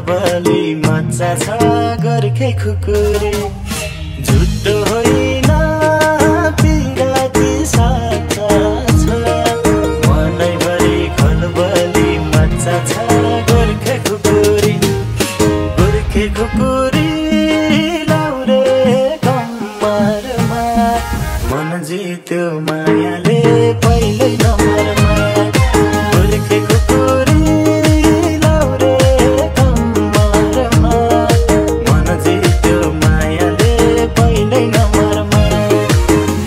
खलबली मच्चा छ गोर्खे खुकुरी झुटो होइन पिराती साचा छ मनैभरि खलबली मच्चा छ गोर्खे खुकुरी लाउरे कम्मरमा मन जित्यो मायाले पहिल्यै नम्बरमा गोर्खे खुकुरी लाउरे कम्मरमा मन जित्यो मायाले पहिल्यै नम्बरमा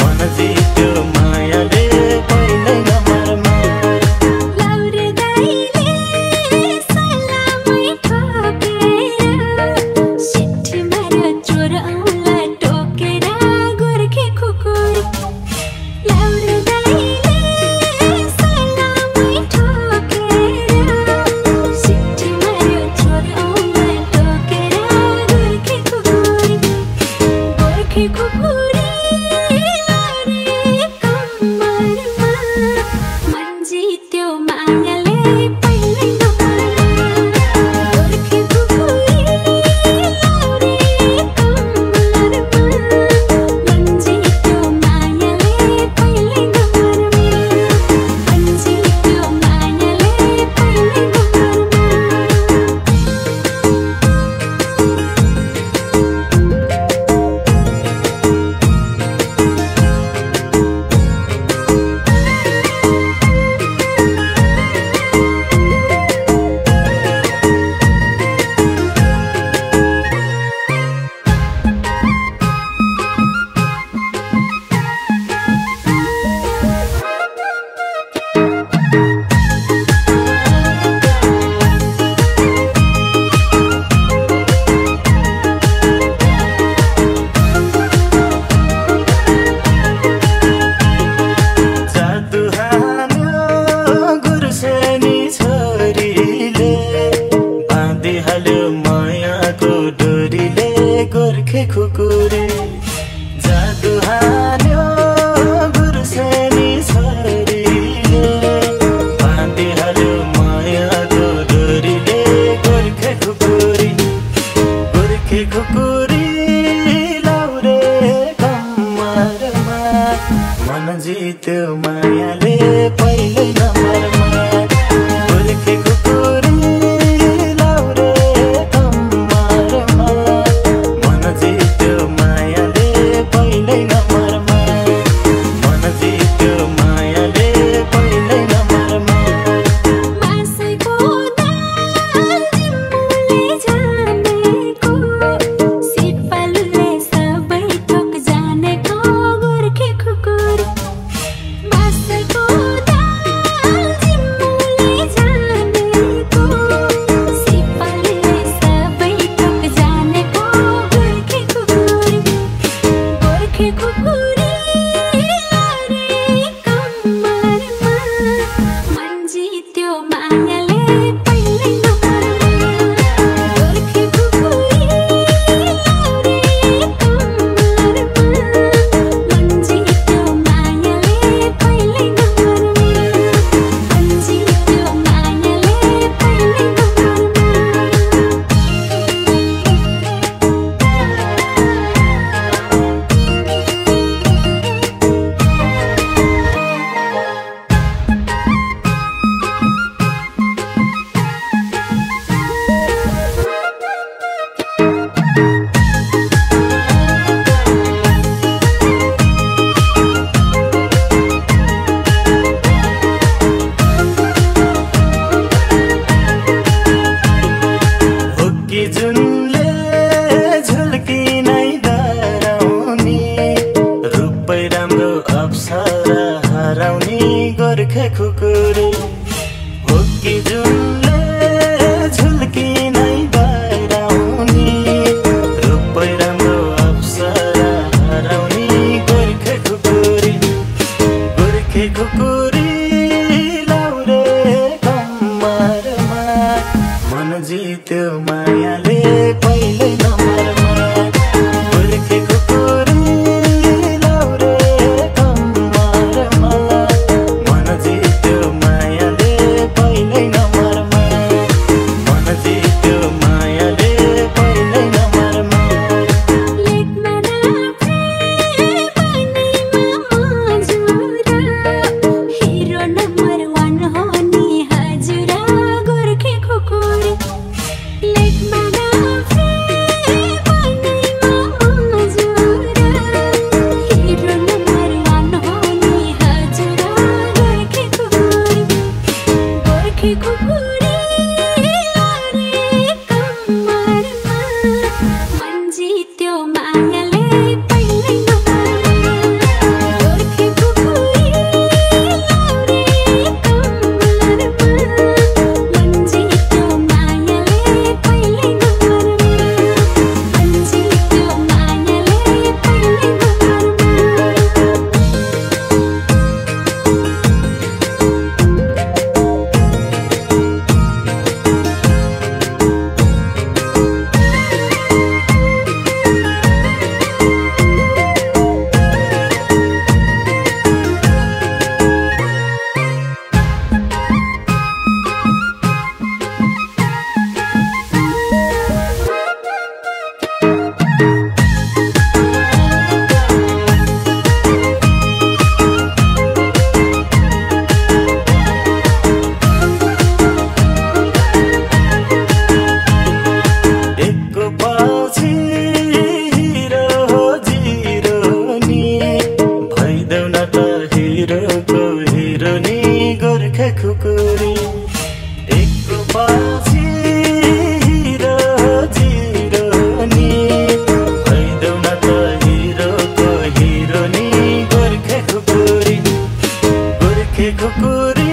मन जित्यो मायाले पहिल्यै नम्बरमा लाउरे दाइले सलामै ठोकेर सिट्ठी मार्यो चोर औँला टोकेर गोर्खे खुकुरी लाउरे दाइले सलामै ठोकेर सिट्ठी मार्यो चोर औँला टोकेर गोर्खे खुकुरी लाउरे कम्मरमा मन जित्यो मायाले पहिल्यै नम्बरमा गोर्खे खुकुरी लाउरे कम्मरमा मन जित्यो मायाले पहिल्यै नम्बरमा मन जित्यो मायाले पहिल्यै जादु हान्यो गुर्सेनी छोरीले बाँधिहाल्यो मायाको डोरीले गोर्खे खुकुरी जादु हान्यो गुर्सेनी छोरीले बाँधिहाल्यो मायाको डोरीले गोर्खे खुकुरी लाउरे कम्मरमा मन जित्यो मायाले पहिल्यै नम्बरमा गोर्खे खुकुरी लाउरे कम्मरमा मन जित्यो मायाले पहिल्यै नम्बरमा मन जित्यो मायाले पहिल्यै नम्बरमा मासैको दाल जिम्बुले जानेको सिपालुले सबै थोक जानेको गोर्खे खुकुरी मासैको दाल जिम्बुले जानेको सिपालुले सबै थोक जानेको गोर्खे खुकुरी लाउरे कम्मरमा मन जित्यो मायाले पहिल्यै नम्बरमा गोर्खे खुकुरी लाउरे कम्मरमा मन जित्यो मायाले पहिल्यै नम्बरमा मन जित्यो मायाले पहिल्यै हुक्की जुनले झुल्की नै डराउने रूपै राम्रो अप्सरा हराउने गोर्खे खुकुरी हुक्की जुनले झुल्की नै डराउने रूपै राम्रो अप्सरा हराउने गोर्खे खुकुरी लाउरे कम्मरमा मन जित्यो मायाले पहिल्यै नम्बरमा गोर्खे खुकुरी लाउरे कम्मरमा मन जित्यो मायाले पहिल्यै नम्बरमा मन जित्यो माया जिरो जिरो नि भइदेऊ न त हिरोको हिरो नि गोर्खे खुकुरी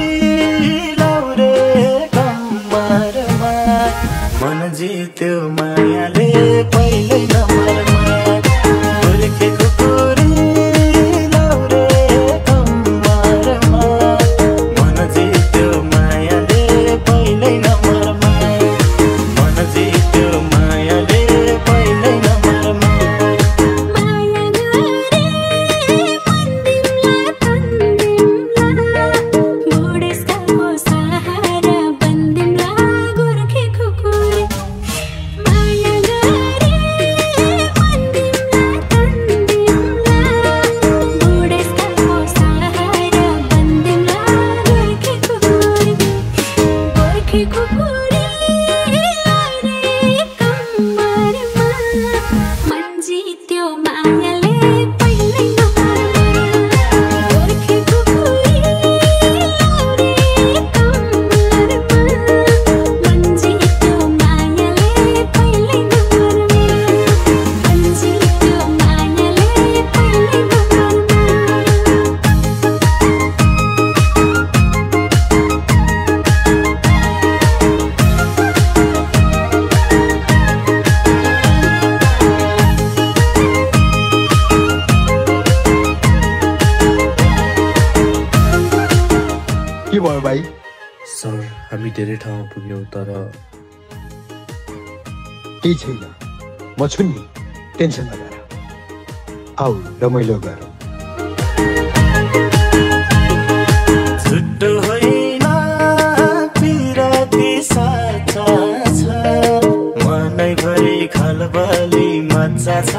लाउरे कम्मरमा मन जित्यो मायाले पहिल्यै नम्बरमा गोर्खे खुकुरी लाउरे कम्मरमा मन जित्यो मायाले पहिल्यै नम्बरमा मन जित्यो मायाले पहिल्यै नम्बरमा माया गरे मन्दिमला तन्दिमला बुढेसकालको सहारा बन्दिमला गोर्खे खुकुरी माया गरे मन्दिमला तन्दिमला बुढेसकालको सहारा बन्दिमला गोर्खे खुकुरी लाउरे कम्मरमा मन जित्यो मायाले पहिल्यै नम्बरमा गोर्खे खुकुरी लाउरे कम्मरमा मन जित्यो मायाले पहिल्यै नम्बरमा मन जित्यो मायाले पहिल्यै के भयो भाइ? सर हामी धेरै ठाउँमा पुग्यौँ तर केही छैन, म छु नि, टेन्सन नगर। आऊ रमाइलो गरौँ। छुट्टो होइन पिराती साचा छ मनैभरि खलबली मजा छ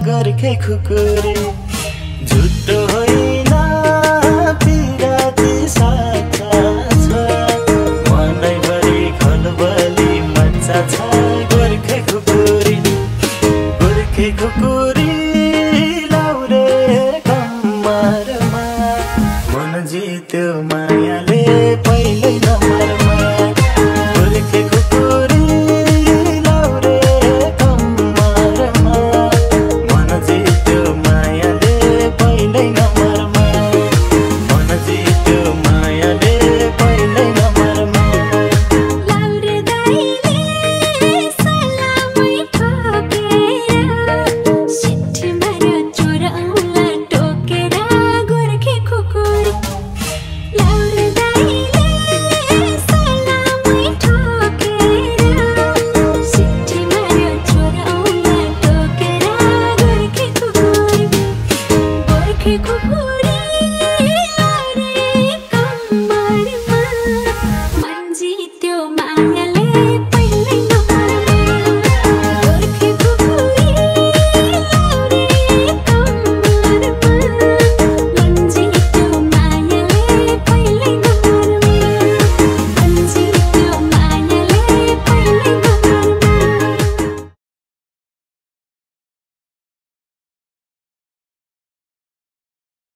गोर्खे खुकुरी झुट्टो होइन पिराती साचा छ मनैभरि खलबली मजा छ